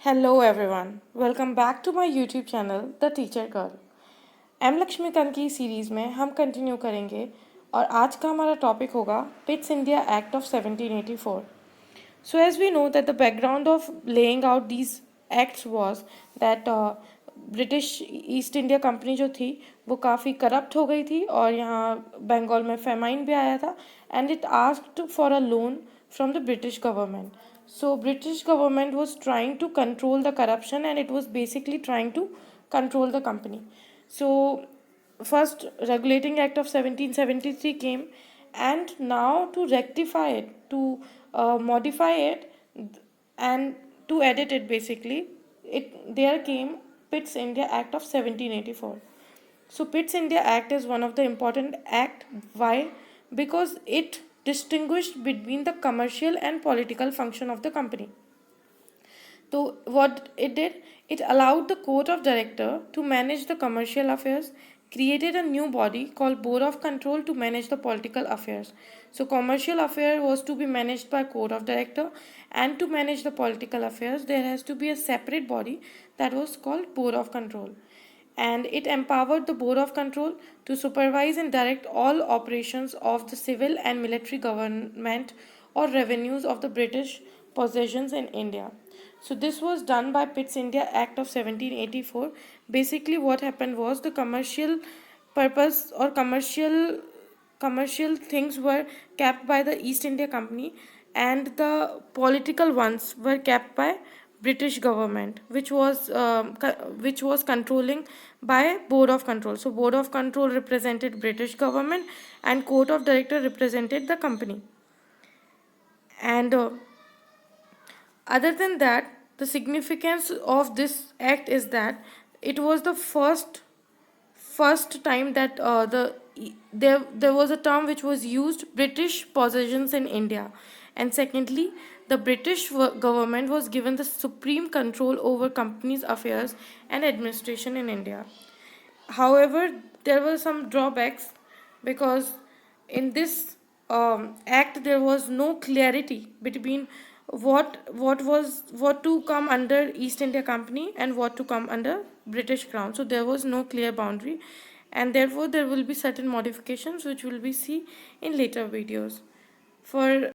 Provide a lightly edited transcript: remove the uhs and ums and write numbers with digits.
Hello everyone, welcome back to my YouTube channel The Teacher Girl. M Laxmikant की series में हम continue करेंगे और आज का हमारा टॉपिक होगा Pitt's India act of 1784. So as we know that the background of laying out these acts was that British east India company जो थी वो काफ़ी करप्ट हो गई थी और यहाँ बंगाल में फेमाइन भी आया था and it asked for a loan from the British government. So British government was trying to control the corruption and it was basically trying to control the company. So first Regulating Act of 1773 came, and now to rectify it, to modify it and to edit it basically, there came Pitt's India Act of 1784. So Pitt's India Act is one of the important act. Why? Because it distinguished between the commercial and political function of the company. So what it did, it allowed the court of director to manage the commercial affairs, created a new body called board of control to manage the political affairs. So commercial affair was to be managed by court of director, and to manage the political affairs there has to be a separate body that was called board of control, and it empowered the Board of Control to supervise and direct all operations of the civil and military government or revenues of the British possessions in India. So this was done by Pitt's India Act of 1784. Basically what happened was the commercial purpose or commercial things were kept by the East India Company, and the political ones were kept by British government, which was controlling by Board of Control. So Board of Control represented British government, and Court of Director represented the company. And other than that, the significance of this act is that it was the first time that there was a term which was used, British possessions in India, and secondly the British government was given the supreme control over companies affairs and administration in India. However, there were some drawbacks because in this act there was no clarity between what to come under East India Company and what to come under British Crown. So there was no clear boundary, and therefore there will be certain modifications which will be see in later videos. For